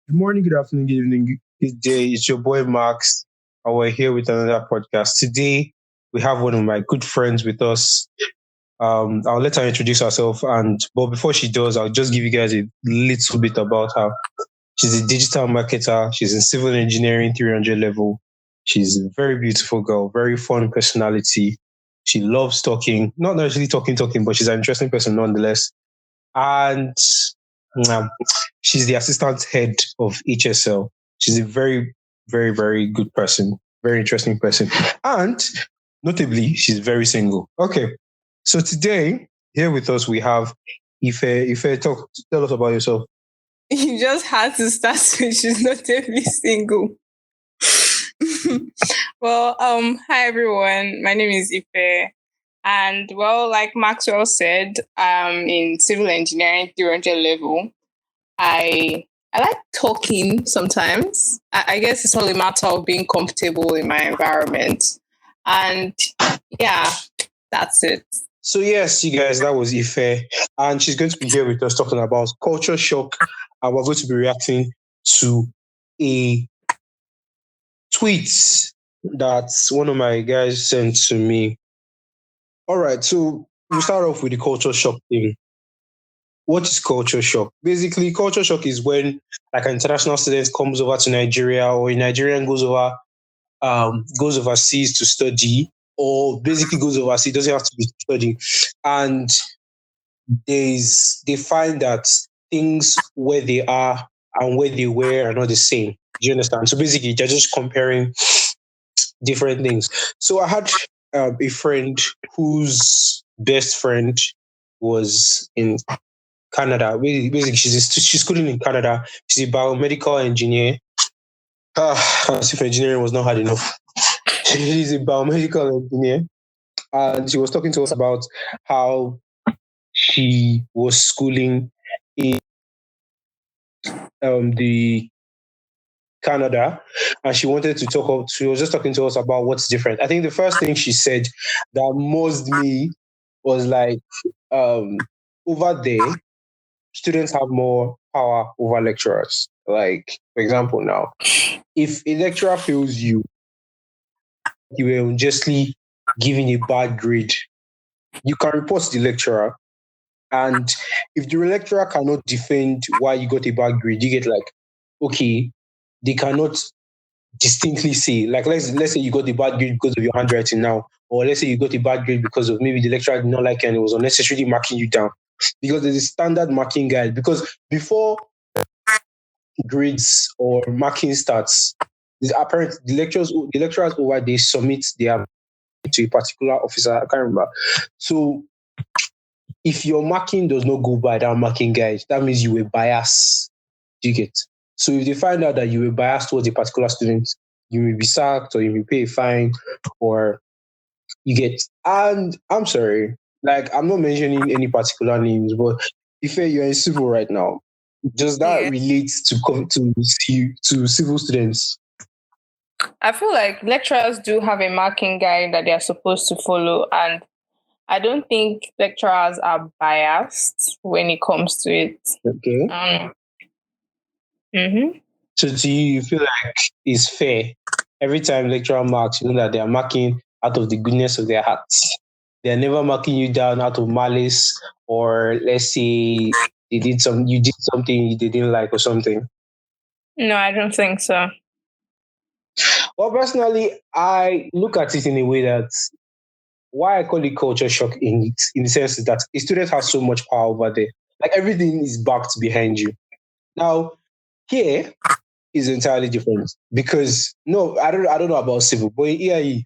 Good morning, good afternoon, good evening, good day. It's your boy Max, and we're here with another podcast. Today, we have one of my good friends with us. I'll let her introduce herself, and but before she does, I'll just give you guys a little bit about her. She's a digital marketer. She's in civil engineering 300 level. She's a very beautiful girl, very fun personality. She loves talking, not necessarily talking, but she's an interesting person nonetheless. And um, she's the assistant head of HSL. She's a very, very, very good person, very interesting person. And notably, she's very single. Okay. So today, here with us, we have Ife. Ife, tell us about yourself. You just had to start with she's not every single. Hi everyone. My name is Ife. And like Maxwell said, I'm in civil engineering 300 level. I like talking sometimes. I guess it's all a matter of being comfortable in my environment. And yeah, that's it. So yes, you guys, that was Ife, and she's going to be here with us talking about culture shock, and we're going to be reacting to a tweet that one of my guys sent to me. All right, so we'll start off with the culture shock thing. What is culture shock? Basically, culture shock is when like an international student comes over to Nigeria, or a Nigerian goes overseas to study, or basically goes overseas, doesn't have to be studying, and they find that things where they are and where they were are not the same. Do you understand? So basically, they're just comparing different things. So I had a friend whose best friend was in Canada. Basically, she's schooling in Canada. She's a biomedical engineer. As if engineering was not hard enough. She's a biomedical engineer, and she was talking to us about how she was schooling in the Canada, and she wanted to talk. She was just talking to us about what's different. I think the first thing she said that moved me was like, over there, students have more power over lecturers. Like, for example, now, if a lecturer fails you, you were unjustly given a bad grade, you can report to the lecturer. And if the lecturer cannot defend why you got a bad grade, you get like, okay, they cannot distinctly say, like let's say you got a bad grade because of your handwriting now, or let's say you got a bad grade because of maybe the lecturer did not like you and it was unnecessarily marking you down. Because there's a standard marking guide. Because before grades or marking starts, the lecturers over they submit their to a particular officer. I can't remember. So if your marking does not go by that marking guide, that means you were biased. Do you get? So if they find out that you were biased towards a particular student, you may be sacked or you may pay a fine or you get. And I'm sorry, like I'm not mentioning any particular names, but if you're in civil right now, does that Yeah. relate to civil students? I feel like lecturers do have a marking guide that they are supposed to follow, and I don't think lecturers are biased when it comes to it. Okay. Mm-hmm. So do you feel like it's fair every time lecturer marks, you know that they are marking out of the goodness of their hearts? They're never marking you down out of malice, or let's say you did something they didn't like or something. No, I don't think so. Well, personally, I look at it in a way that why I call it culture shock in the sense is that a student has so much power over there. Like everything is backed behind you. Now, here is entirely different because no, I don't know about civil, but EIE,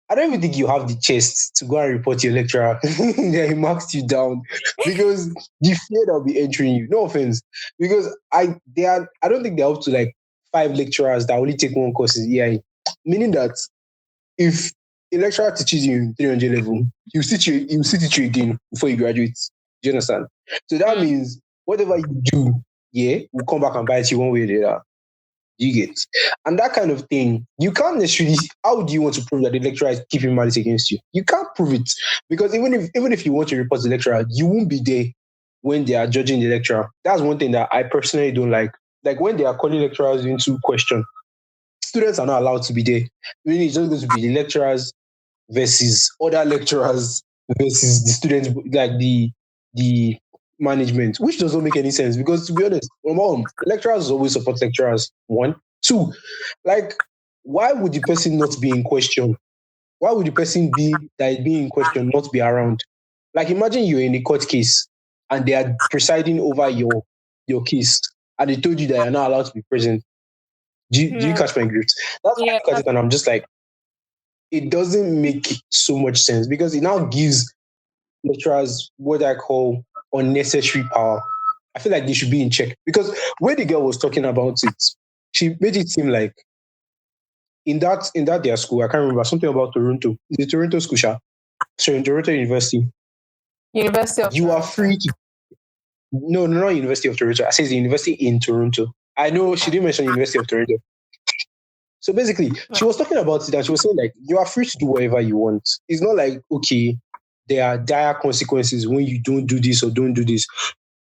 I don't even think you have the chest to go and report your lecturer that he marks you down because the fear that will be entering you. No offense, because I don't think they're up to like 5 lecturers that only take one course in EIE, meaning that if a lecturer teaches you in 300 level, he'll teach you again before you graduate. Do you understand? So that means whatever you do, yeah, will come back and bite you one way or the other. You get. And that kind of thing, you can't necessarily. How do you want to prove that the lecturer is keeping malice against you? You can't prove it because even if you want to report the lecturer, you won't be there when they are judging the lecturer. That's one thing that I personally don't like. like when they are calling lecturers into question, students are not allowed to be there. Really, it's just going to be the lecturers versus other lecturers versus the students, like the management, which doesn't make any sense because to be honest, lecturers always support lecturers. One, two, like why would the person not be in question? Why would the person be that is being in question not be around? Like imagine you're in a court case and they are presiding over your case and they told you that you're not allowed to be present. Do you No. catch my drift? That's why I Yeah. look at it and I'm just like, it doesn't make so much sense because it now gives lecturers what I call unnecessary power. I feel like they should be in check because when the girl was talking about it, she made it seem like in that their school, I can't remember something about Toronto, the Toronto school, sorry, in Toronto University, University of you are Toronto. free to no, no, not University of Toronto. I say the university in Toronto. I know she didn't mention University of Toronto. So basically, she was talking about it and she was saying like you are free to do whatever you want. It's not like okay, there are dire consequences when you don't do this or don't do this.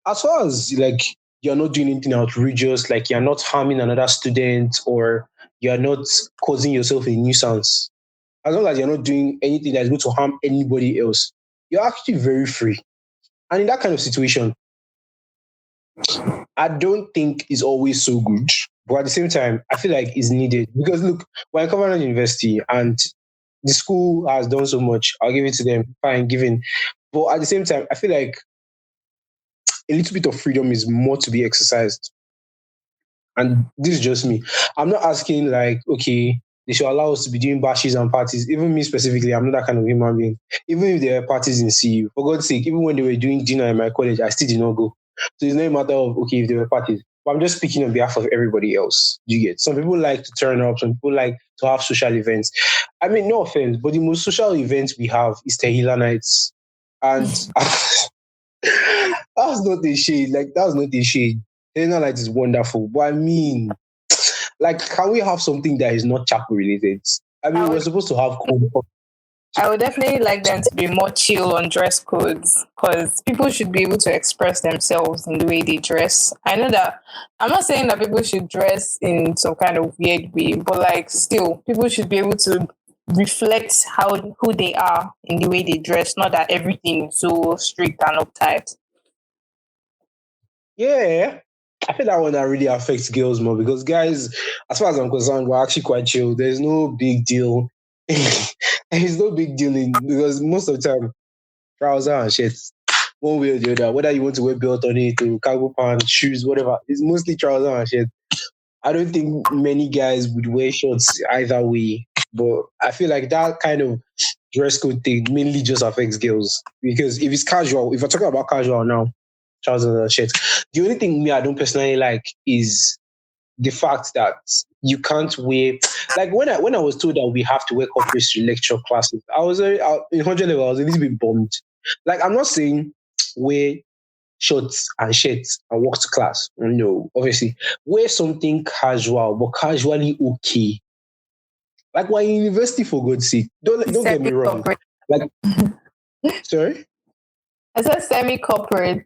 As far as like you're not doing anything outrageous, like you're not harming another student or you're not causing yourself a nuisance, as long as you're not doing anything that's going to harm anybody else, you're actually very free. And in that kind of situation, I don't think it's always so good. But at the same time, I feel like it's needed because look, we're in Covenant University and the school has done so much. I'll give it to them, fine, given. But at the same time, I feel like a little bit of freedom is more to be exercised. And this is just me. I'm not asking like, okay, they should allow us to be doing bashes and parties. Even me specifically, I'm not that kind of human being. Even if there are parties in CU, for God's sake, even when they were doing dinner in my college, I still did not go. So it's not a matter of okay if there were parties. But I'm just speaking on behalf of everybody else. Do you get? Some people like to turn up, some people like to have social events. I mean, no offense, but the most social events we have is Tehila nights. And that's not a shade. Like that's not a shade. Tehila night is wonderful. But I mean, like, can we have something that is not chapel related? I I mean, we're would supposed to have cool. I would definitely like them to be more chill on dress codes because people should be able to express themselves in the way they dress. I know that I'm not saying that people should dress in some kind of weird way, but like still, people should be able to reflect how who they are in the way they dress, not that everything is so strict and uptight. Yeah, I feel that one that really affects girls more because guys, as far as I'm concerned, we're actually quite chill. There's no big deal. There's no big deal in because most of the time, trousers and shirts, one way or the other, whether you want to wear belt on it or cargo pants, shoes, whatever, it's mostly trousers and shirts. I don't think many guys would wear shorts either way. But I feel like that kind of dress code thing mainly just affects girls. Because if it's casual, if we're talking about casual now, trousers and shirts, the only thing me I don't personally like is the fact that you can't wear like when I was told that we have to wear corporates to lecture classes, I was in 100 level, I was a little bit bummed. Like I'm not saying wear shorts and shirts and walk to class. No, obviously. Wear something casual, but casually okay. Like we're in university for God's sake. Don't get me Semi wrong. corporate. Like, sorry? I said semi corporate.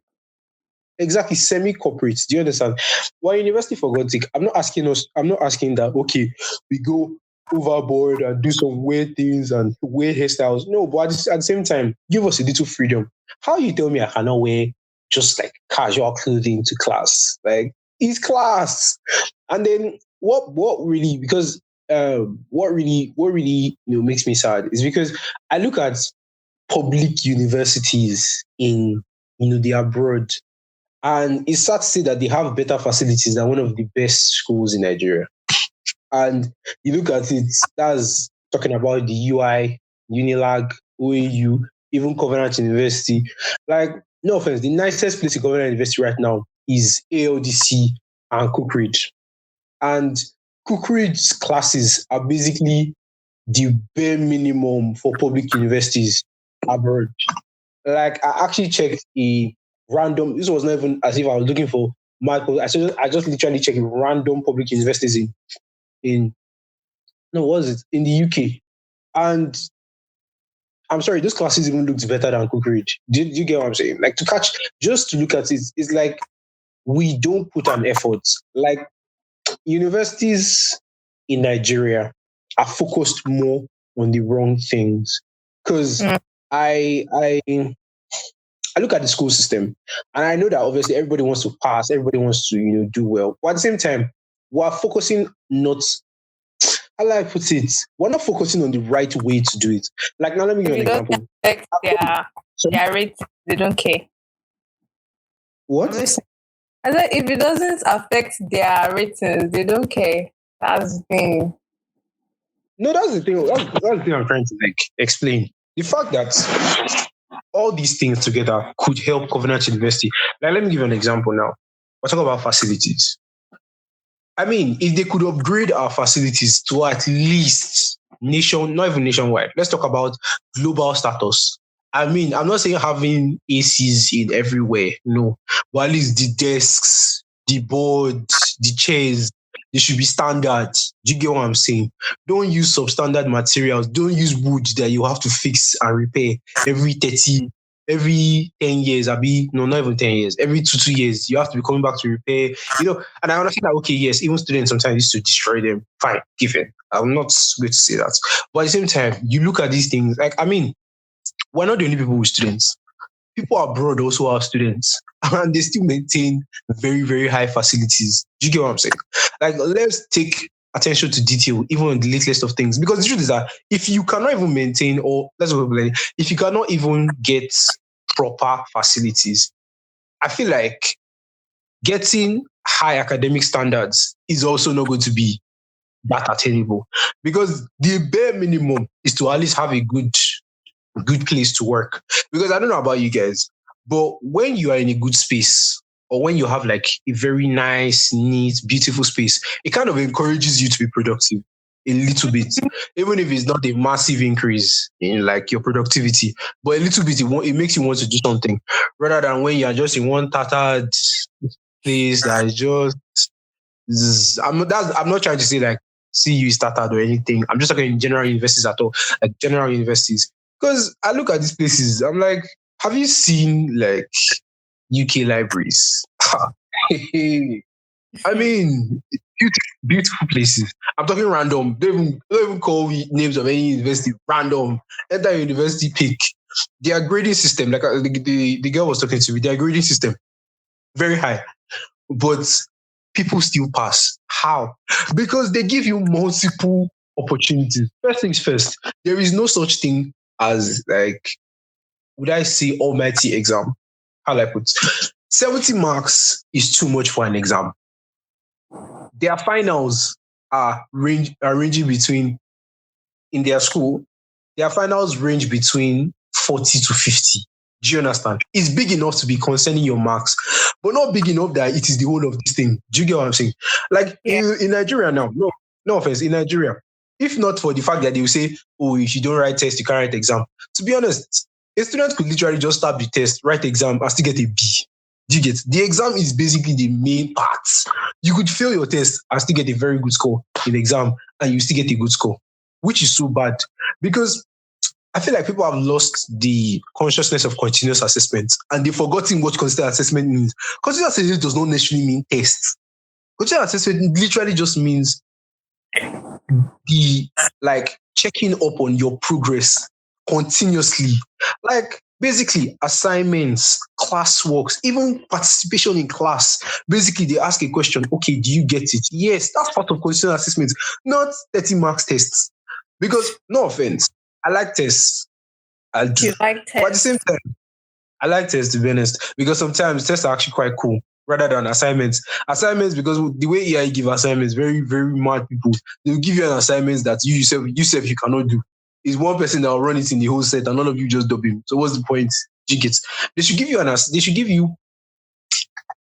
Exactly, semi-corporate. Do you understand? We're in university for God's sake. I'm not asking that, okay, we go overboard and do some weird things and weird hairstyles. No, but at the same time, give us a little freedom. How you tell me I cannot wear just like casual clothing to class? Like it's class. And then what really because what really makes me sad is because I look at public universities in the abroad, and it's sad to say that they have better facilities than one of the best schools in Nigeria. And you look at it, that's talking about the UI, Unilag, OAU, even Covenant University. Like, no offense, the nicest place in Covenant University right now is ALDC and Cookridge. And Cookridge's classes are basically the bare minimum for public universities abroad. Like I actually checked a random. This was not even as if I was looking for Michael. I just literally checked random public universities in no, what was it in the UK? And I'm sorry, those classes even looked better than Cookridge. Do you get what I'm saying? Like to catch, just to look at it, it's like we don't put an effort. Like universities in Nigeria are focused more on the wrong things. Because Mm. I I I look at the school system and I know that obviously everybody wants to pass, everybody wants to, do well. But at the same time, we're focusing not how do I put it? We're not focusing on the right way to do it. Like now let me give If you an it doesn't example. affect So their rates, they don't care. I'm what? listening. I said if it doesn't affect their ratings, they don't care. That's the thing. No, that's the thing. That's the thing I'm trying to like explain. The fact that all these things together could help Covenant University. Like, let me give you an example now. We're talking about facilities. I mean, if they could upgrade our facilities to at least not even nationwide, let's talk about global status. I mean, I'm not saying having ACs in everywhere, no, but at least the desks, the boards, the chairs, they should be standard. Do you get what I'm saying? Don't use substandard materials. Don't use wood that you have to fix and repair every 30, every 10 years. No, not even 10 years. Every 2 years, you have to be coming back to repair. And I understand that, okay, yes, even students sometimes used to destroy them. Fine, given. I'm not going to say that. But at the same time, you look at these things, like, I mean, we're not the only people with students. People abroad also are students and they still maintain very, very high facilities. Do you get what I'm saying? Like, let's take attention to detail, even on the littlest of things. Because the truth is that if you cannot even maintain, or let's go, if you cannot even get proper facilities, I feel like getting high academic standards is also not going to be that attainable because the bare minimum is to at least have a good place to work. Because I don't know about you guys, but when you are in a good space or when you have like a very nice, neat, beautiful space, it kind of encourages you to be productive a little bit, even if it's not a massive increase in like your productivity, but a little bit, it makes you want to do something rather than when you're just in one tattered place that is just I'm not trying to say like CU is started or anything. I'm just talking in general universities at all, like general universities. Because I look at these places, I'm like, have you seen like UK libraries? I mean, beautiful places. I'm talking random. Don't even call me names of any university. Random. Enter university pick. Their grading system, like the girl was talking to me, their grading system very high, but people still pass. How? Because they give you multiple opportunities. First things first, there is no such thing as like, would I say almighty exam? How do I put 70 marks is too much for an exam. Their finals are ranging between in their school, their finals range between 40 to 50. Do you understand? It's big enough to be concerning your marks, but not big enough that it is the whole of this thing. Do you get what I'm saying? Like Yeah. in Nigeria now, no offense, in Nigeria, if not for the fact that they will say, oh, if you don't write test, you can't write exam. To be honest, a student could literally just start the test, write exam, and still get a B. Do you get? The exam is basically the main part. You could fail your test and still get a very good score in the exam, and you still get a good score, which is so bad because I feel like people have lost the consciousness of continuous assessment and they've forgotten what continuous assessment means. Continuous assessment does not necessarily mean tests. Continuous assessment literally just means the like checking up on your progress continuously. Like basically assignments, classworks, even participation in class. Basically, they ask a question, okay, do you get it? Yes, that's part of continuous assessment, not 30 marks tests. Because no offense, I like tests. I do. You like But at the same tests? time, I like tests to be honest, because sometimes tests are actually quite cool rather than assignments. Assignments, because the way AI give assignments, very, very mad people, they'll give you an assignment that you yourself you cannot do. It's one person that will run it in the whole set and none of you just dub him. So what's the point? Do you get? They should give you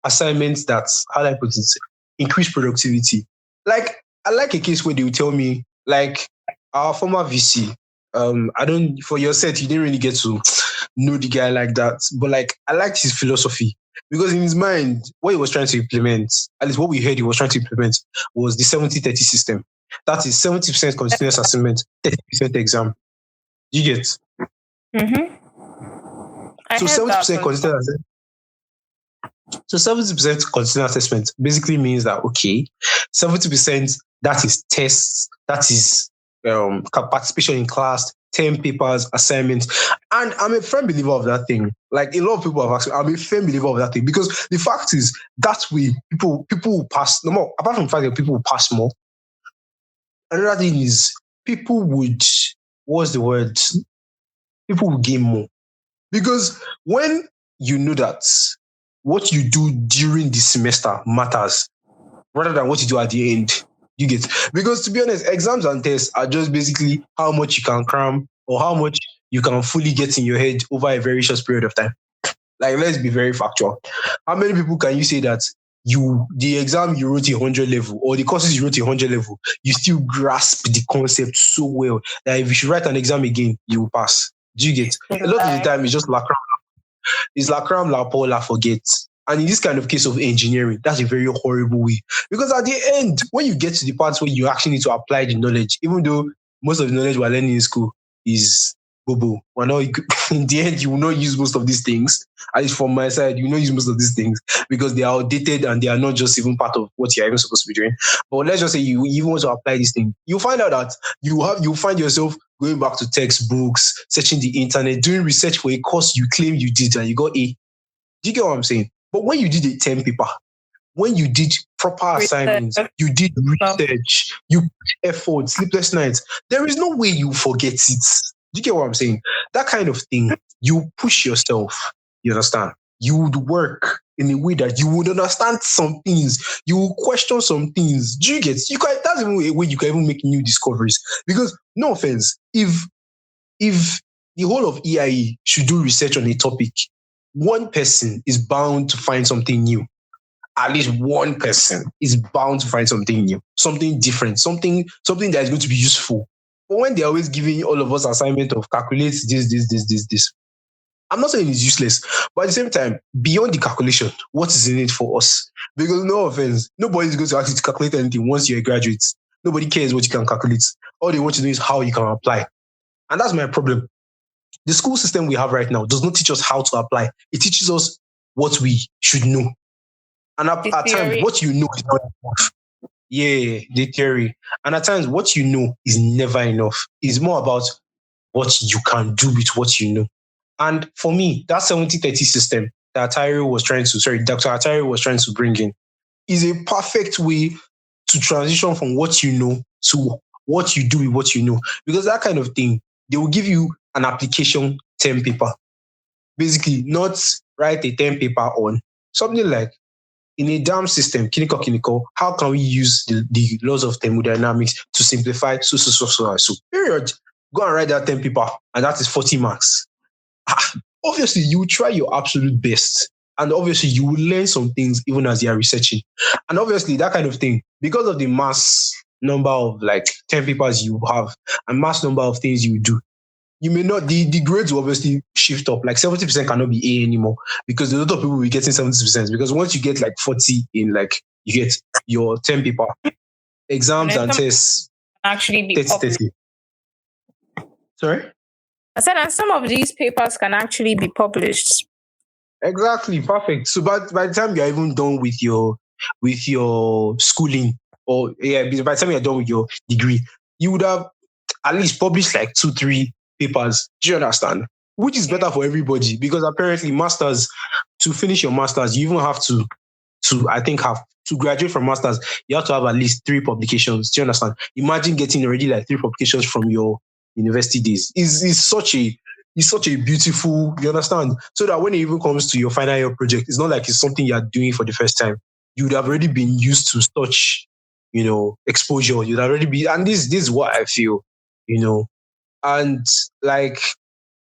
assignments that, how do I put it, increase productivity. Like, I like a case where they will tell me, like, our former VC, I don't, for your set, you didn't really get to know the guy like that, but like, I liked his philosophy because in his mind, what he was trying to implement, at least what we heard he was trying to implement, was the 70-30 system. That is 70% continuous assignment, 30% exam. You get? Mm-hmm. I So heard that 70% from. continuous assignment. So 70% continual assessment basically means that okay, 70% that is tests, that is participation in class, 10 papers, assignments. And I'm a firm believer of that thing. Like a lot of people have asked me, I'm a firm believer of that thing because the fact is that way people will pass no more, apart from the fact that people will pass more. Another thing is people would what's the word? People will gain more. Because when you know that what you do during the semester matters rather than what you do at the end, you get. Because to be honest, exams and tests are just basically how much you can cram or how much you can fully get in your head over a very short period of time. Like, let's be very factual. How many people can you say that the exam you wrote a 100 level or the courses you wrote a 100 level, you still grasp the concept so well that if you should write an exam again, you will pass? Do you get? A lot of the time, it's just lakram la forget. And in this kind of case of engineering, that's a very horrible way. Because at the end, when you get to the parts where you actually need to apply the knowledge, even though most of the knowledge we're learning in school is bobo, we're not, in the end, you will not use most of these things. At least from my side, you will not use most of these things because they are outdated and they are not just even part of what you're even supposed to be doing. But let's just say you even want to apply this thing, you find out that you find yourself going back to textbooks, searching the internet, doing research for a course you claim you did and you got A. Do you get what I'm saying? But when you did a 10 paper, when you did proper assignments, you did research, you put effort, sleepless nights, there is no way you forget it. Do you get what I'm saying? That kind of thing, you push yourself, you understand? You would work in a way that you would understand some things, you will question some things. Do you get? That's even a way you can even make new discoveries. Because no offense, if the whole of EIE should do research on a topic, one person is bound to find something new. At least one person is bound to find something new, something different, something that is going to be useful. But when they're always giving all of us assignment of calculate this, I'm not saying it's useless, but at the same time, beyond the calculation, what is in it for us? Because no offense, nobody's going to ask you to calculate anything once you're a graduate. Nobody cares what you can calculate. All they want to know is how you can apply. And that's my problem. The school system we have right now does not teach us how to apply. It teaches us what we should know. And at times, what you know is not enough. Yeah, the theory. And at times, what you know is never enough. It's more about what you can do with what you know. And for me, that 70-30 system that Dr. Atari was trying to bring in is a perfect way to transition from what you know to what you do with what you know. Because that kind of thing, they will give you an application 10 paper. Basically, not write a 10 paper on something like in a dam system, kiniko, how can we use the laws of thermodynamics to simplify so period. Go and write that 10 paper, and that is 40 marks. Obviously, you will try your absolute best. And obviously, you will learn some things even as you are researching. And obviously, that kind of thing, because of the mass number of like 10 papers you have and mass number of things you do, you may not, the grades will obviously shift up. Like 70% cannot be A anymore because a lot of people will be getting 70%. Because once you get like 40 in like, you get your 10 paper, exams and tests actually be 30. Sorry? I said, and some of these papers can actually be published. Exactly, perfect. So by the time you're even done with your schooling, or by the time you're done with your degree, you would have at least published like 2-3 papers. Do you understand? Which is better for everybody because apparently masters, to finish your masters, you even have to graduate from masters, you have to have at least 3 publications. Do you understand? Imagine getting already like 3 publications from your university days. Is such a beautiful, you understand? So that when it even comes to your final year project, it's not like it's something you're doing for the first time. You would have already been used to such, exposure. You'd already be, and this is what I feel, and like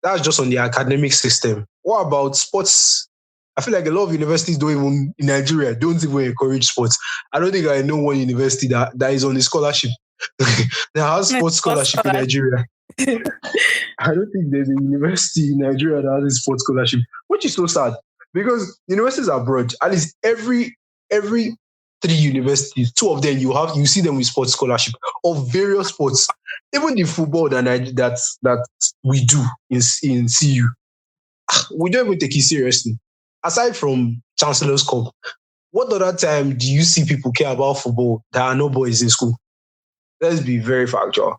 that's just on the academic system. What about sports? I feel like a lot of universities in Nigeria don't even encourage sports. I don't think I know one university that is on a scholarship that has sports scholarship in Nigeria. I don't think there's a university in Nigeria that has a sports scholarship, which is so sad because universities abroad, at least every 3 universities, 2 of them you see them with sports scholarship of various sports. Even the football that we do in CU, we don't even take it seriously. Aside from Chancellor's Cup. What other time do you see people care about football that are no boys in school? Let's be very factual.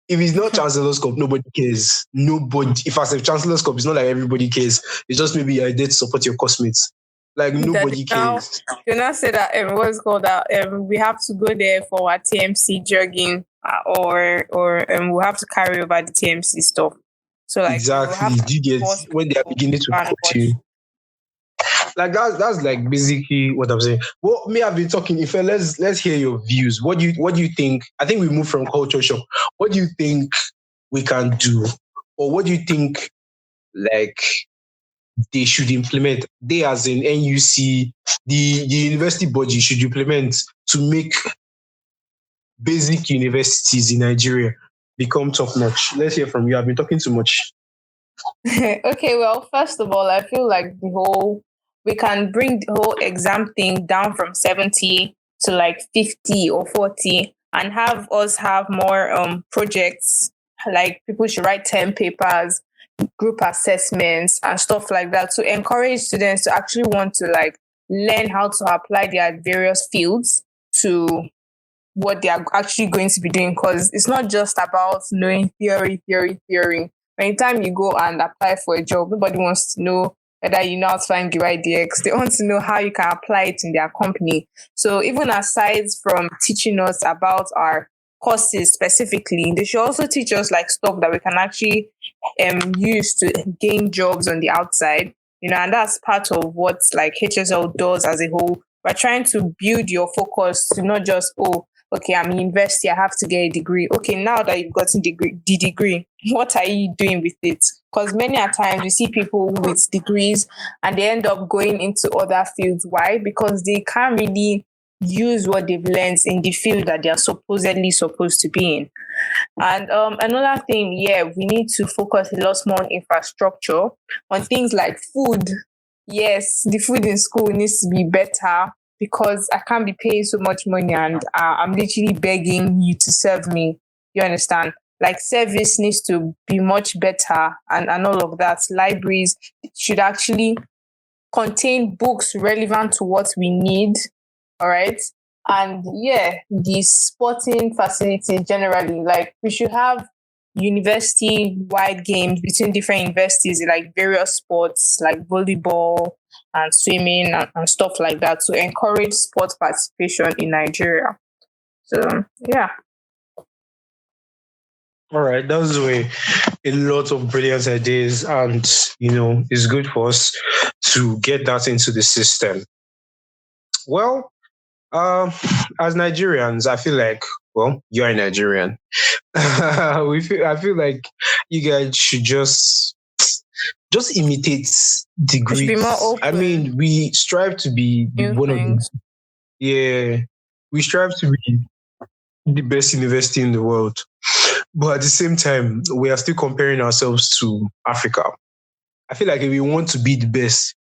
If it's not Chancellor's Cup, nobody cares. Nobody. If I say Chancellor's Cup, it's not like everybody cares. It's just maybe you're there to support your classmates. Like nobody Now, cares. do not say that what's called that we have to go there for our TMC jogging or we have to carry over the TMC stuff. So like we'll Exactly. have Do you get force when they are people beginning to to go and put watch. you? Like that's like basically what I'm saying. Well, me, I've been talking. If let's hear your views. What do you think? I think we moved from culture shock. What do you think we can do, or what do you think like they should implement? They as in NUC, the university body should implement to make basic universities in Nigeria become top notch. Let's hear from you. I've been talking too much. Okay, well, first of all, I feel like we can bring the whole exam thing down from 70 to like 50 or 40 and have us have more projects. Like people should write 10 papers, group assessments and stuff like that to encourage students to actually want to like learn how to apply their various fields to what they are actually going to be doing, because it's not just about knowing theory. By the time you go and apply for a job, nobody wants to know whether you know how to find the right DX. They want to know how you can apply it in their company. So even aside from teaching us about our courses specifically, they should also teach us like stuff that we can actually use to gain jobs on the outside. And that's part of what like HSL does as a whole. We're trying to build your focus to not just, oh, okay, I'm in university, I have to get a degree. Okay, now that you've gotten the degree, what are you doing with it? Because many a times you see people with degrees and they end up going into other fields. Why? Because they can't really use what they've learned in the field that they are supposedly supposed to be in. And another thing, yeah, we need to focus a lot more on infrastructure, on things like food. Yes, the food in school needs to be better because I can't be paying so much money and I'm literally begging you to serve me. You understand? Like service needs to be much better and all of that. Libraries should actually contain books relevant to what we need. All right. And yeah, the sporting facilities generally, like we should have university wide games between different universities, like various sports like volleyball and swimming and stuff like that to encourage sport participation in Nigeria. So yeah. All right, that was a lot of brilliant ideas, and it's good for us to get that into the system. Well, as Nigerians, I feel like, well, you're a Nigerian. I feel like you guys should just imitate the We should be more Greeks. I open, mean, we strive to be new one of the things. yeah, we strive to be the best university in the world. But at the same time, we are still comparing ourselves to Africa. I feel like if you want to be the best,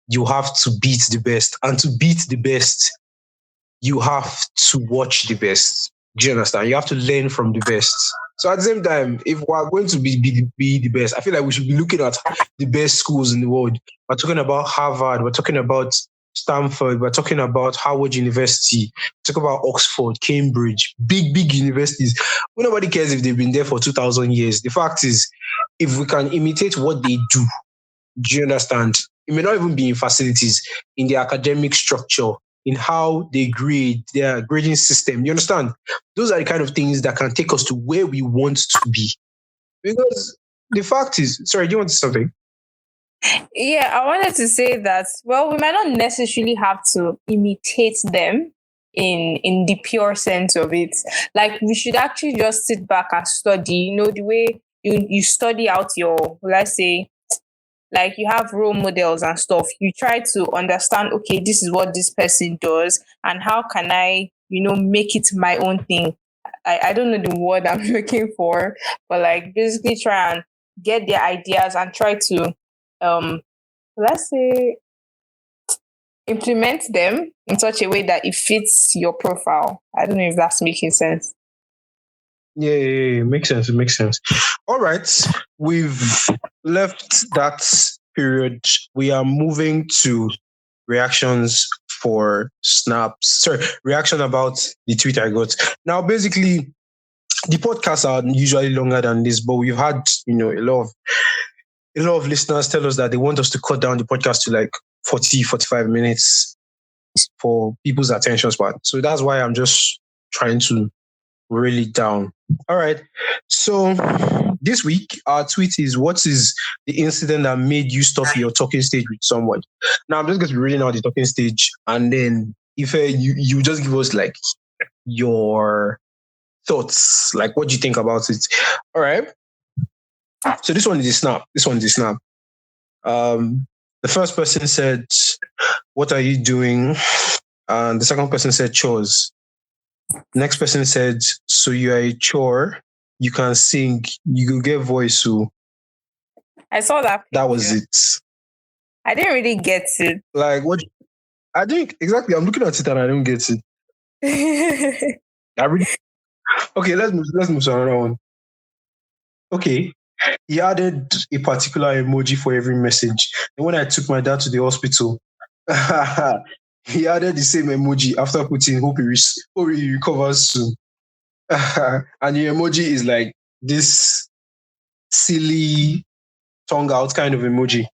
you have to beat the best. And to beat the best, you have to watch the best. Do you understand? You have to learn from the best. So at the same time, if we are going to be the best, I feel like we should be looking at the best schools in the world. We're talking about Harvard, we're talking about Stanford, we're talking about Howard University, we're talking about Oxford, Cambridge, big universities. Well, nobody cares if they've been there for 2,000 years. The fact is, if we can imitate what they do you understand? It may not even be in facilities, in the academic structure, in how they grade, their grading system. You understand? Those are the kind of things that can take us to where we want to be. Because the fact is, sorry, do you want to say something? Yeah, I wanted to say that, well, we might not necessarily have to imitate them in the pure sense of it. Like we should actually just sit back and study, the way you study out your, let's say, like you have role models and stuff. You try to understand, okay, this is what this person does and how can I, make it my own thing. I don't know the word I'm looking for, but like basically try and get their ideas and try to um let's say implement them in such a way that it fits your profile. I don't know if that's making sense. Yeah, makes sense. It makes sense. All right, we've left that period. We are moving to reactions for snaps. Sorry, reaction about the tweet I got. Now, basically, the podcasts are usually longer than this, but we've had, a lot of listeners tell us that they want us to cut down the podcast to like 40, 45 minutes for people's attention span. So that's why I'm just trying to reel it down. All right. So this week, our tweet is, what is the incident that made you stop your talking stage with someone? Now, I'm just going to be reading out the talking stage, and then if you just give us like your thoughts, like what do you think about it? All right. So this one is a snap. The first person said, "What are you doing?" And the second person said, "Chores." Next person said, "So you are a chore. You can sing. You could get voice." So I saw that. That was it. I didn't really get it. Like what? I think exactly. I'm looking at it and I don't get it. Okay, let's move to another one. Okay. He added a particular emoji for every message. And when I took my dad to the hospital, he added the same emoji after putting hope he recovers soon. And the emoji is like this silly tongue out kind of emoji.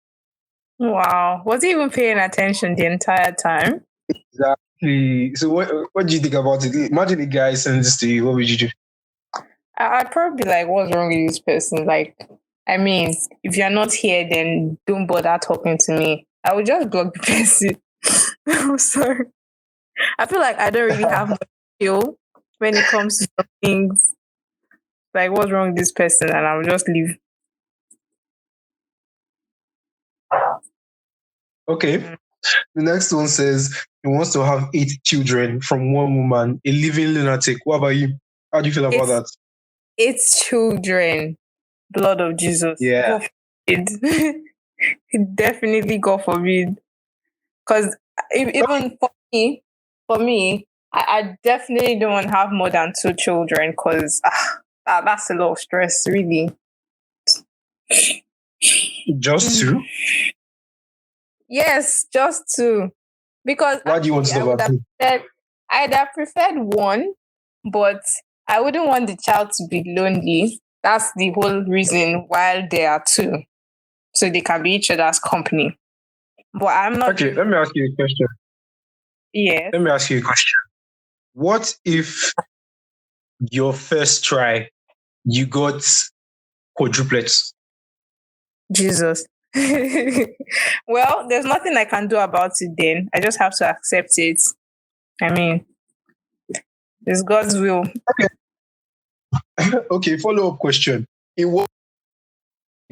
Wow. Was he even paying attention the entire time? Exactly. So what do you think about it? Imagine the guy sends this to you. What would you do? I'd probably be like, what's wrong with this person? Like, I mean, if you're not here, then don't bother talking to me. I would just block the person. I'm sorry. I feel like I don't really have much skill when it comes to some things. Like, what's wrong with this person? And I will just leave. Okay. The next one says he wants to have 8 children from one woman, a living lunatic. What about you? How do you feel about that? 8 children. Blood of Jesus. Yeah. God forbid. Definitely God forbid. Because even for me, I definitely don't want to have more than 2 children because that's a lot of stress, really. Just 2? Yes, just 2. Because why do you want to have 2? I'd have preferred 1, but I wouldn't want the child to be lonely. That's the whole reason why there are 2. So they can be each other's company. But I'm not. Okay, let me ask you a question. Yes. Let me ask you a question. What if your first try, you got quadruplets? Jesus. Well, there's nothing I can do about it then. I just have to accept it. I mean, it's God's will. Okay. Okay, follow-up question. In what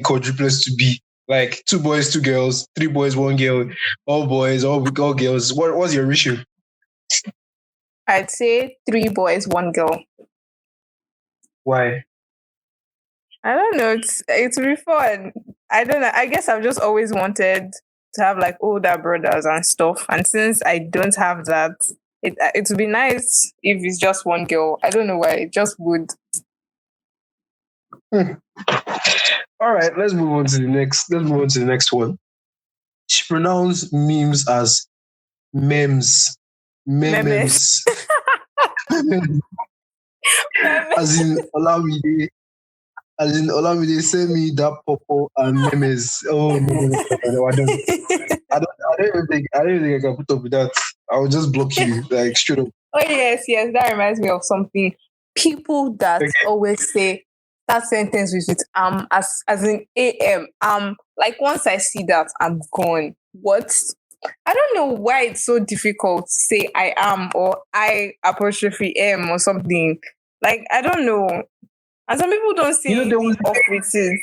quadruplets to be? Like 2 boys, 2 girls, 3 boys, 1 girl, all boys, all girls. What's your ratio? I'd say 3 boys, 1 girl. Why? I don't know. It's really fun. I don't know. I guess I've just always wanted to have like older brothers and stuff. And since I don't have that, it would be nice if it's just 1 girl. I don't know why. It just would. All right, let's move on to the next one. She pronounced memes as memes. Memes. As in Olamide. Send me that purple and memes. Oh no, I don't even think I can put up with that. I will just block you like straight up. Oh yes, that reminds me of something. People that always say that sentence with as in am. Like once I see that, I'm gone. What? I don't know why it's so difficult to say I am or I apostrophe am or something. Like I don't know. And some people don't see there was off with it.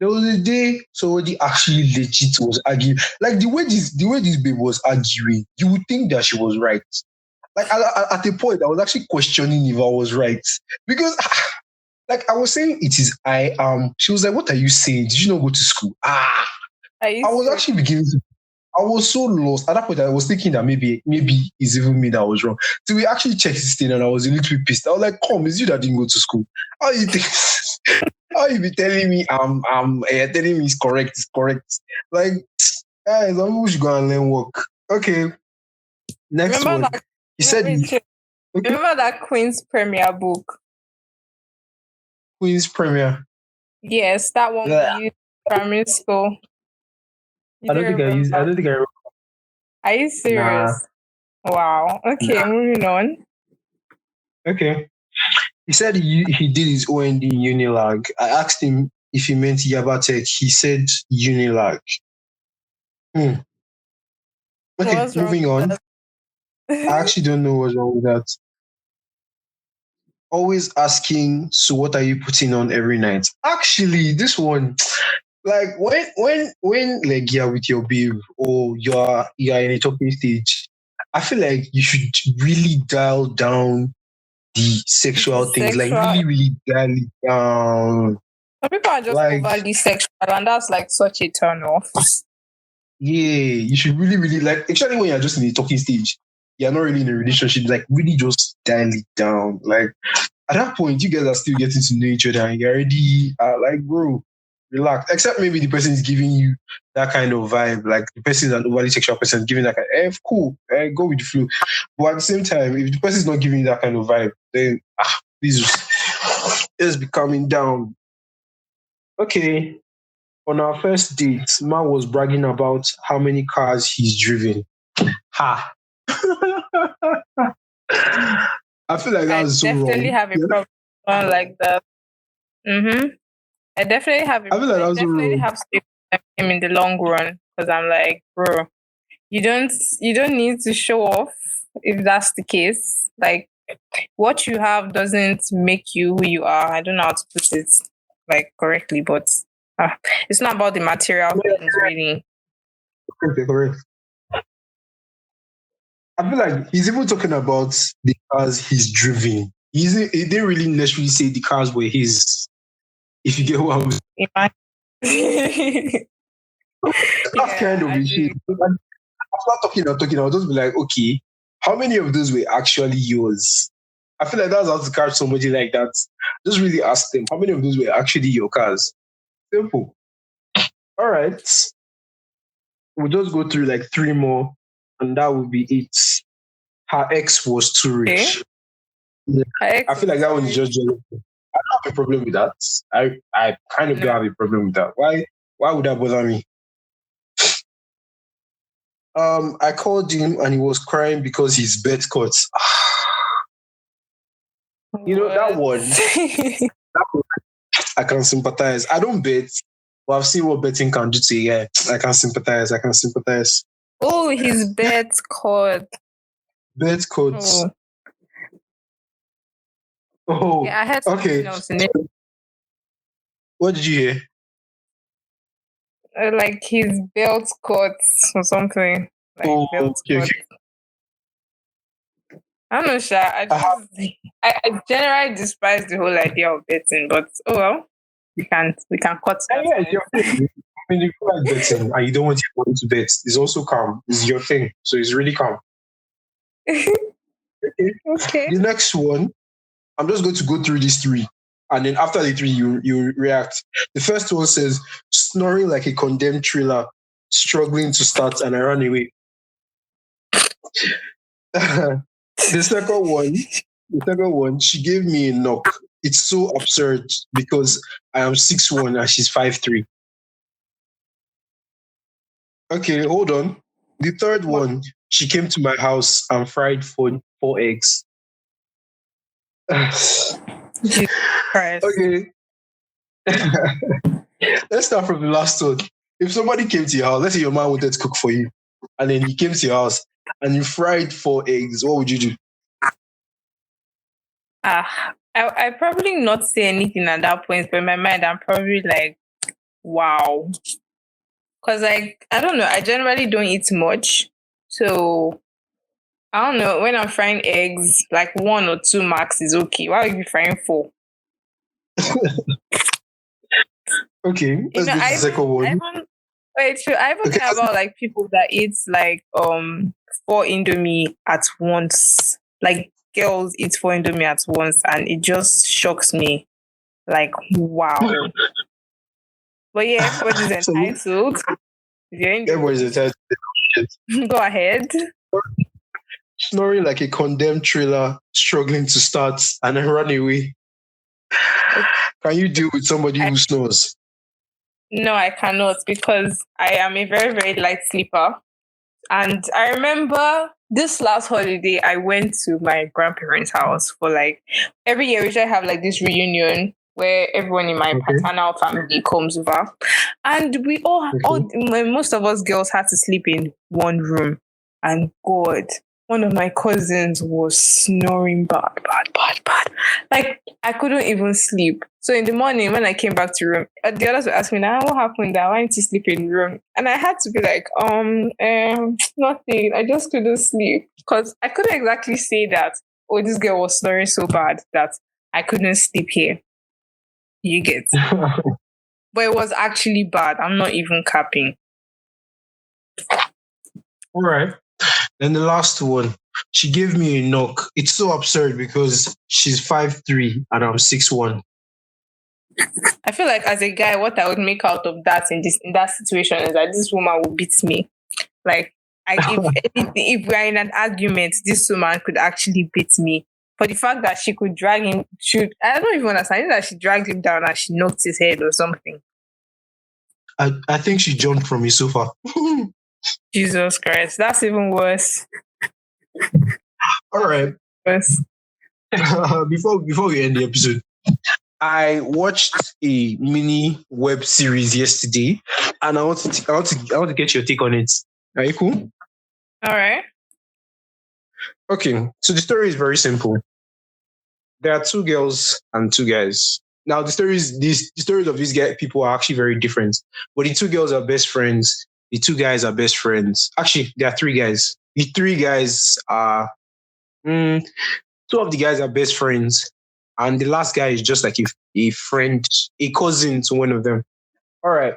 There was a day somebody actually legit was arguing. Like the way this babe was arguing, you would think that she was right. Like at a point, I was actually questioning if I was right. Because like I was saying it is I am. She was like, "What are you saying? Did you not go to school?" I was actually beginning to. I was so lost. At that point, I was thinking that maybe it's even me that was wrong. So we actually checked this thing and I was a little bit pissed. I was like, "Come, it's you that didn't go to school. How you think? How you be telling me telling me it's correct? It's correct." Like Guys, I'm who should go and learn work. Okay, next Remember one. that? He said, okay, Remember that Queen's Premier book? Queen's Premier. Yes, that one we Yeah. used in primary school. You I don't don't think I remember? use. I don't think I. Are you Nah. serious? Wow. Okay, moving on. Okay. He said he did his OND in Unilag. I asked him if he meant Yabatech. He said Unilag. Hmm. Okay, What's wrong moving with on. that? I actually don't know what's wrong with that. Always asking, so what are you putting on every night? Actually, this one, like when like you're with your babe or you're in a talking stage, I feel like you should really dial down the The sexual things, like sexual. really, really dial it down. Some people are just Like, overly sexual, and that's like such a turn off. yeah, you should really, really like, especially when you're just in a talking stage, you're not really in a relationship, like really just dial it down. Like at that point, you guys are still getting to know each other and you're already like, bro, relax. Except maybe the person is giving you that kind of vibe, like the person is an overly sexual person giving that kind cool, go with the flow. But at the same time, if the person is not giving you that kind of vibe, then please just be calming down. Okay. On our first date, Ma was bragging about how many cars he's driven. Ha! I feel like that I was so definitely wrong. have a Yeah. problem with someone like that. Mm-hmm. I feel like I that was so definitely wrong. have stick with him in the long run because I'm like, bro, you don't need to show off if that's the case. Like what you have doesn't make you who you are. I don't know how to put it like correctly, but uh, it's not about the material Yeah, things really. correct, correct. I feel like he's even talking about the cars he's driven. He didn't really necessarily say the cars were his. If you get what I'm saying, Ima- that's kind yeah, of I a shit. do. After talking, I'll just be like, okay, how many of those were actually yours? I feel like that's how to catch somebody like that. Just really ask them, how many of those were actually your cars? Simple. All right. We'll just go through like three more, and that would be it. Her ex was too Okay. rich. Yeah. Her I ex feel like was that one is rich. just jealous. I don't have a problem with that. I kind of No. don't have a problem with that. Why would that bother me? I called him and he was crying because his bet cut. You know that What? one. That one, I can sympathize. I don't bet, but I've seen what betting can do to you. Yeah, I can sympathize. I can sympathize. Oh, his bet caught. Bet cuts. Oh, Oh, yeah, I heard something okay. else in it. What did you hear? Like his belt cut or something. Like Oh, belt okay, cut. okay. I don't know, Sha. I generally despise the whole idea of betting, but oh well, we can cut that Yeah, it's point. your thing. I mean, if you like betting and you don't want your money to bet, it's also calm. It's your thing. So it's really calm. Okay. Okay. The next one, I'm just going to go through these three. And then after the three, you react. The first one says, snoring like a condemned thriller, struggling to start, and I ran away. The second one, she gave me a knock. It's so absurd because I am 6'1" and she's 5'3". Okay, hold on. The third What? one, she came to my house and fried four eggs. Jesus Christ. Okay, let's start from the last one. If somebody came to your house, let's say your man wanted to cook for you, and then he came to your house and you fried four eggs, what would you do? I probably not say anything at that point, but in my mind I'm probably like, wow. Cause like I don't know, I generally don't eat much. So I don't know, when I'm frying eggs, like one or two max is okay. Why are you frying four? Okay, You let's know, go to the second I one. even wait, so I even Okay, hear about like people that eat like four indomie at once. Like girls eat four indomie at once and it just shocks me. Like wow. But yeah, everybody's so entitled. If you're in the Everybody's entitled to shit. room, go ahead. Snoring like a condemned trailer, struggling to start and then run away. Can you deal with somebody who snores? No, I cannot because I am a very, very light sleeper. And I remember this last holiday, I went to my grandparents' house for like every year, which I have like this reunion where everyone in my paternal family comes over. And we most of us girls had to sleep in one room. And God, one of my cousins was snoring bad. Like I couldn't even sleep. So in the morning when I came back to room, the others were asking me, what happened? Why didn't you sleep in the room? And I had to be like, nothing. I just couldn't sleep because I couldn't exactly say that. Oh, this girl was snoring so bad that I couldn't sleep here. You get, but it was actually bad. I'm not even capping. All right. Then the last one, she gave me a knock. It's so absurd because she's 5'3" and I'm 6'1". I feel like as a guy, what I would make out of that in that situation is that this woman will beat me. Like, if we're in an argument, this woman could actually beat me. For the fact that she could drag him, I don't even understand that she dragged him down and she knocked his head or something. I think she jumped from his sofa. Jesus Christ, that's even worse. All right. Worse. Before we end the episode, I watched a mini web series yesterday, and I want to get your take on it. Are you cool? All right. Okay, so the story is very simple. There are two girls and two guys. Now the stories of these people are actually very different. But the two girls are best friends. The two guys are best friends. Actually, there are three guys. The three guys are two of the guys are best friends, and the last guy is just like a friend, a cousin to one of them. All right.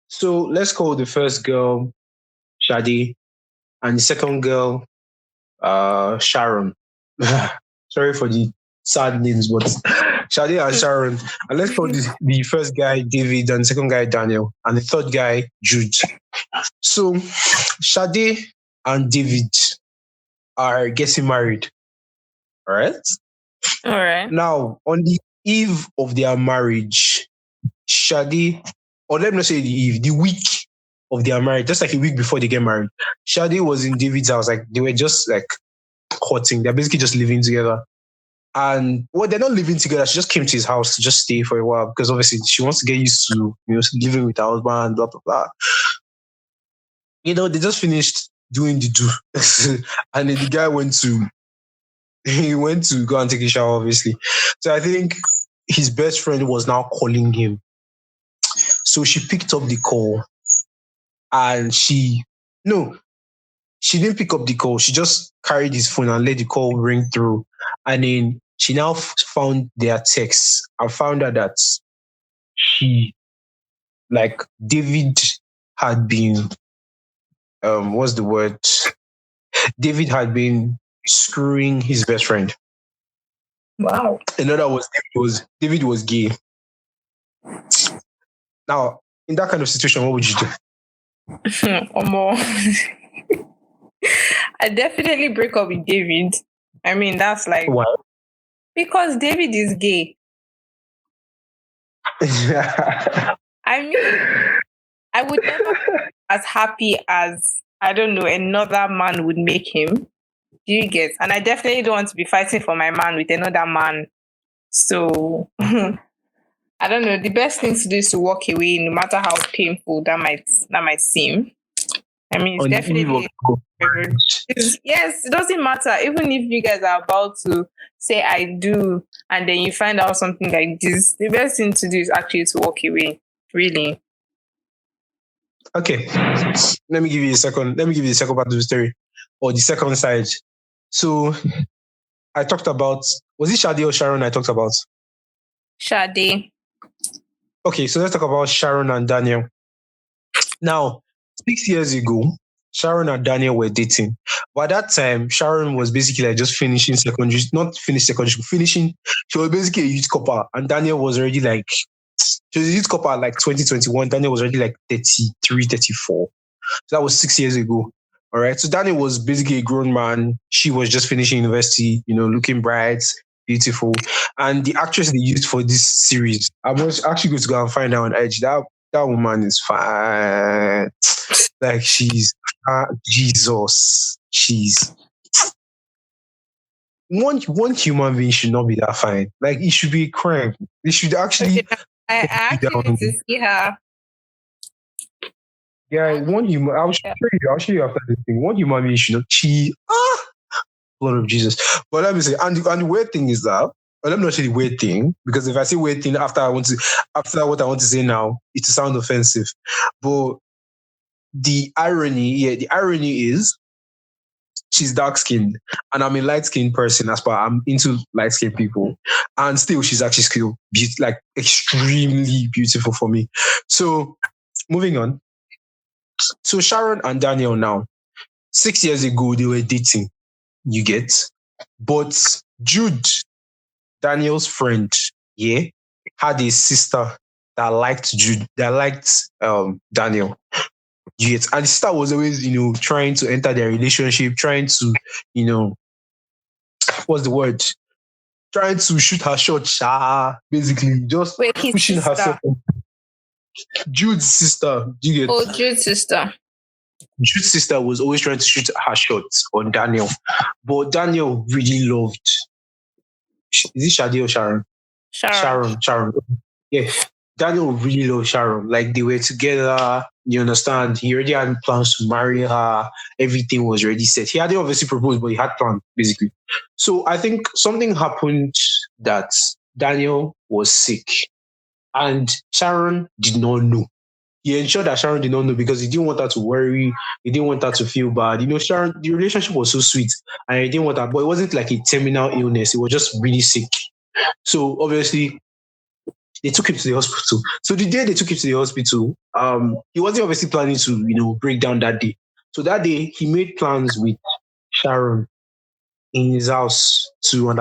So let's call the first girl Shadi, and the second girl Sharon. Sorry for the sad names, but Shadi and Sharon. And let's call the first guy David and the second guy Daniel and the third guy Jude. So Shadi and David are getting married. All right. All right. Now, on the eve of their marriage, Shadi, or let me not say the eve, the week of their marriage, just like a week before they get married, Shadi was in David's house. Like they were just like courting. They're basically just living together. And they're not living together. She just came to his house to just stay for a while because obviously she wants to get used to living with her husband, blah blah blah. They just finished doing the do, and then the guy went to go and take a shower, obviously. So I think his best friend was now calling him. So she picked up the call, and she didn't pick up the call. She just carried his phone and let the call ring through. And then she now found their texts and found out that David had been, what's the word? David had been screwing his best friend. Wow. In other words, David was gay. Now, in that kind of situation, what would you do? I definitely break up with David. I mean, that's like... Why? Because David is gay. I mean, I would never be as happy as, I don't know, another man would make him. Do you get? And I definitely don't want to be fighting for my man with another man. So, I don't know. The best thing to do is to walk away, no matter how painful that might seem. I mean, it's definitely... Yes, it doesn't matter. Even if you guys are about to say I do, and then you find out something like this, the best thing to do is actually to walk away. Really. Okay. Let me give you the second part of the story, or the second side. So I talked about, was it Shadi or Sharon I talked about? Shadi. Okay, so let's talk about Sharon and Daniel. Now, 6 years ago, Sharon and Daniel were dating. But at that time, Sharon was basically like just finishing secondary, not finished secondary school, finishing. She was basically a youth copper, and Daniel was already like She was a youth couple at like 2021. Daniel was already like 33, 34. So that was 6 years ago. All right. So Daniel was basically a grown man. She was just finishing university, looking bright, beautiful. And the actress they used for this series, I was actually going to go and find out on Edge. That woman is fine. Like she's Jesus. She's one human being should not be that fine. Like it should be a crime. They should actually I actually need to see her. Yeah, one human. I'll show you. I'll show you after this thing. One human being should not cheat. Blood of Jesus. But let me say, and the weird thing is that, or let me not say the weird thing, because if I say weird thing after what I want to say now, it will sound offensive. But the irony is she's dark skinned and I'm a light skinned person as far I'm into light skinned people. And still she's actually like extremely beautiful for me. So moving on. So Sharon and Daniel now, 6 years ago, they were dating, you get. But Jude, Daniel's friend, had a sister that liked Daniel. You get. And the sister was always, trying to enter their relationship, trying to, what's the word? Trying to shoot her shot, basically, just pushing herself. Jude's sister, do you get? Oh, Jude's sister. Jude's sister was always trying to shoot her shots on Daniel, but Daniel really loved. Is it Shadi or Sharon? Sharon. Yeah, Daniel really loved Sharon. Like they were together. You understand? He already had plans to marry her. Everything was already set. He hadn't obviously proposed, but he had plans basically. So I think something happened that Daniel was sick, and Sharon did not know. He ensured that Sharon did not know because he didn't want her to worry. He didn't want her to feel bad. Sharon, the relationship was so sweet and he didn't want her, but it wasn't like a terminal illness. It was just really sick. So obviously they took him to the hospital. So the day they took him to the hospital, he wasn't obviously planning to, break down that day. So that day he made plans with Sharon in his house to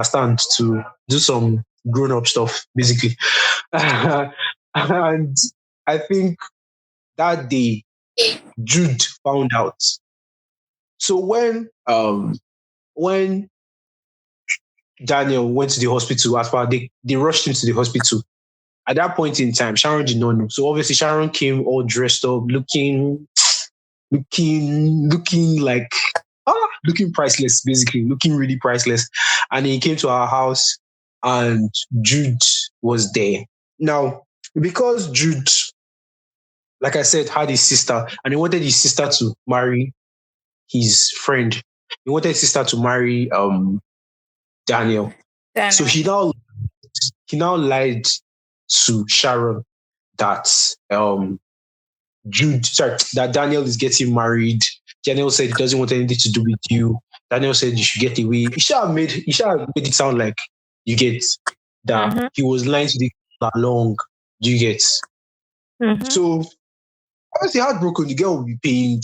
do some grown-up stuff, basically. And I think that day, Jude found out. So when Daniel went to the hospital, as far they rushed him to the hospital. At that point in time, Sharon did not know. So obviously Sharon came all dressed up, looking like looking priceless, basically, looking really priceless. And he came to our house and Jude was there. Now, because Jude, like I said, had his sister, and he wanted his sister to marry his friend. He wanted his sister to marry Daniel. So he now lied to Sharon that that Daniel is getting married. Daniel said he doesn't want anything to do with you. Daniel said you should get away. He should have made it sound like you get that he was lying to the along. Do you get? So obviously heartbroken, the girl would be pained.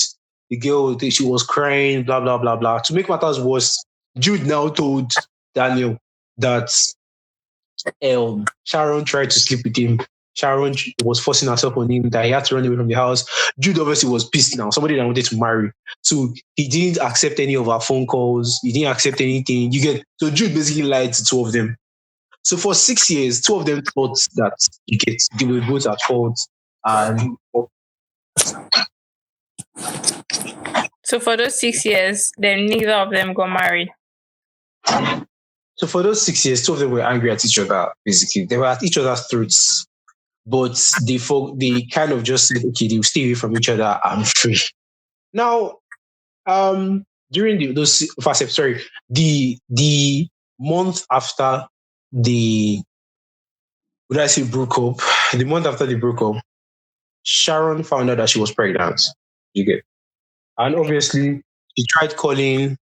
The girl, she was crying, blah, blah, blah, blah. To make matters worse, Jude now told Daniel that Sharon tried to sleep with him. Sharon was forcing herself on him, that he had to run away from the house. Jude obviously was pissed now. Somebody that wanted to marry. So he didn't accept any of her phone calls. He didn't accept anything. So Jude basically lied to two of them. So for 6 years, two of them thought that they were both at fault. And so for those 6 years, then neither of them got married. So for those 6 years, two of them were angry at each other, basically. They were at each other's throats. But they kind of just said, okay, they'll stay away from each other. I'm free. Now, during the month after broke up, the month after they broke up, Sharon found out that she was pregnant. You get? And obviously, she tried calling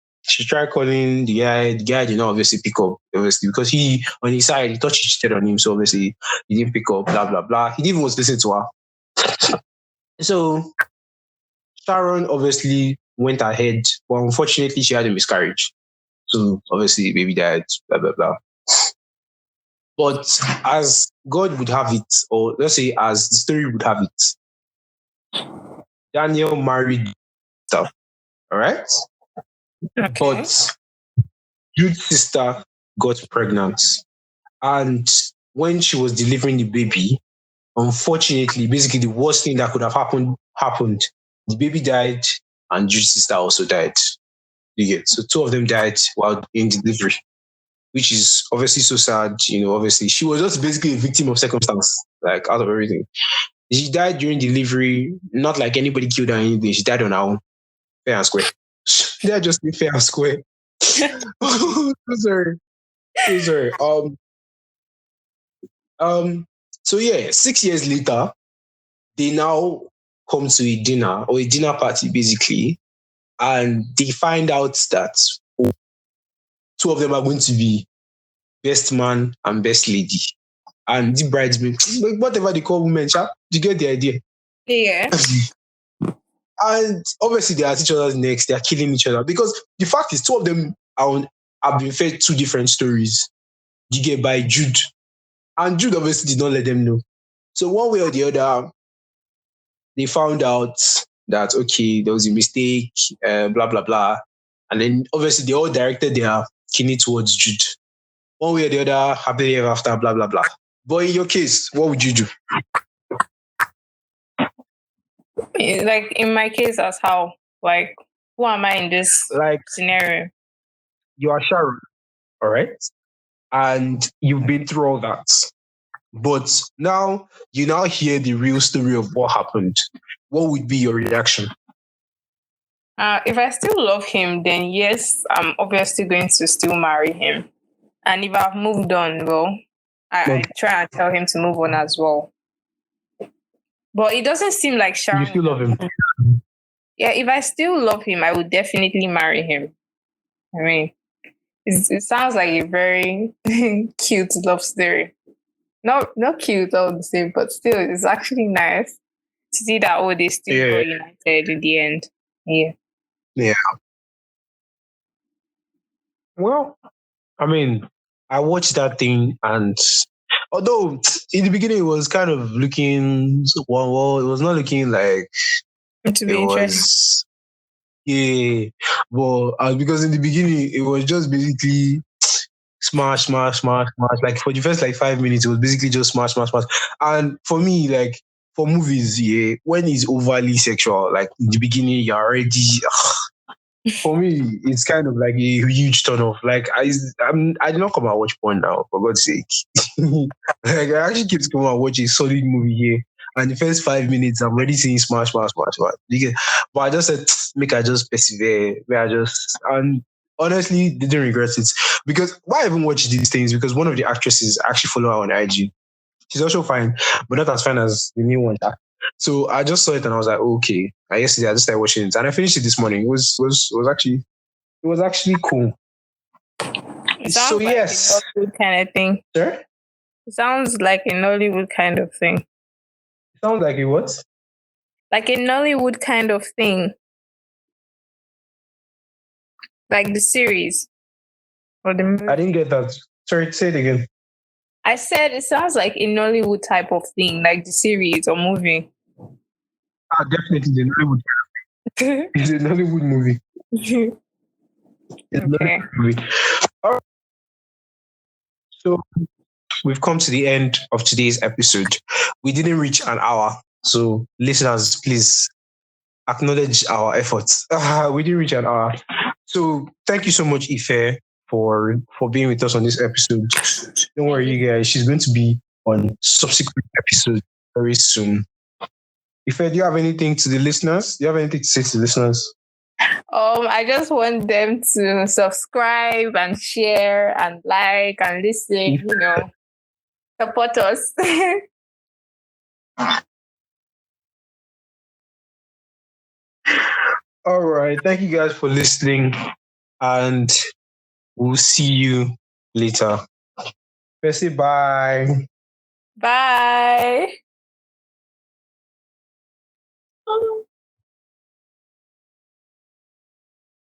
the guy. The guy did not obviously pick up, obviously, because he, on his side, he thought she cheated on him. So obviously, he didn't pick up, blah, blah, blah. He didn't even want to listen to her. So Sharon obviously went ahead, but unfortunately, she had a miscarriage. So obviously, baby died, blah, blah, blah. But as God would have it, or let's say as the story would have it, Daniel married stuff. All right. Okay. But Jude's sister got pregnant. And when she was delivering the baby, unfortunately, basically the worst thing that could have happened. The baby died and Jude's sister also died. You get so two of them died while in delivery, which is obviously so sad. Obviously she was just basically a victim of circumstance, like out of everything. She died during delivery, not like anybody killed her or anything. She died on her own, fair and square. They're just fair and square. So sorry. So sorry. So yeah, 6 years later, they now come to a dinner or a dinner party, basically, and they find out that two of them are going to be best man and best lady. And the bridesmaid, like whatever they call women, do you get the idea? Yeah. And obviously they are at each other's necks, they are killing each other. Because the fact is, two of them have been fed two different stories. You get by Jude. And Jude obviously did not let them know. So one way or the other, they found out that okay, there was a mistake, blah blah blah, and then obviously they all directed their kidney towards Jude. One way or the other, happily ever after, blah blah blah. But in your case, what would you do? Like in my case, as how? Like, who am I in this Like scenario? you are Sharon, all right, and you've been through all that, but now you now hear the real story of what happened. What would be your reaction? If I still love him, then yes, I'm obviously going to still marry him. And if I've moved on, well, I try and tell him to move on as well. But it doesn't seem like Sharon. You still love him? Yeah, if I still love him, I would definitely marry him. I mean, it sounds like a very cute love story. Not cute all the same, but still, it's actually nice to see that they still got united in the end. Yeah. Yeah. Well, I mean, I watched that thing, and although in the beginning it was kind of looking well, it was not looking like To be it interesting. was. Yeah, but because in the beginning it was just basically smash, smash, smash, smash. Like for the first like 5 minutes, it was basically just smash, smash, smash. And for me, like for movies, yeah, when it's overly sexual, like in the beginning, you're already. For me, it's kind of like a huge turn off. Like I did not come and watch porn now, for God's sake. Like I actually keep to come and watch a solid movie here. And the first 5 minutes, I'm already seeing smash, smash, smash, smash. But I just said, make I just persevere. And honestly, didn't regret it. Because why I even watch these things? Because one of the actresses I actually follow her on IG. She's also fine, but not as fine as the new one. So I just saw it and I was like, okay. Yesterday I just started watching it and I finished it this morning. It was actually cool. It sounds like yes, a Nollywood kind of thing. sir. It sounds like a Nollywood kind of thing. It sounds like a what? Like a Nollywood kind of thing. Like the series or the movie. I didn't get that. Sorry, say it again. I said it sounds like a Nollywood type of thing, like the series or movie. Definitely the Nollywood. It's a Nollywood movie. It's a Nollywood movie. All right. So we've come to the end of today's episode. We didn't reach an hour, so listeners, please acknowledge our efforts. We didn't reach an hour. So thank you so much, Ife, for being with us on this episode. Don't worry, you guys. She's going to be on subsequent episodes very soon. Ife, do you have anything to the listeners? Do you have anything to say to the listeners? I just want them to subscribe and share and like and listen, support us. All right. Thank you guys for listening, and we'll see you later. Say bye. Bye.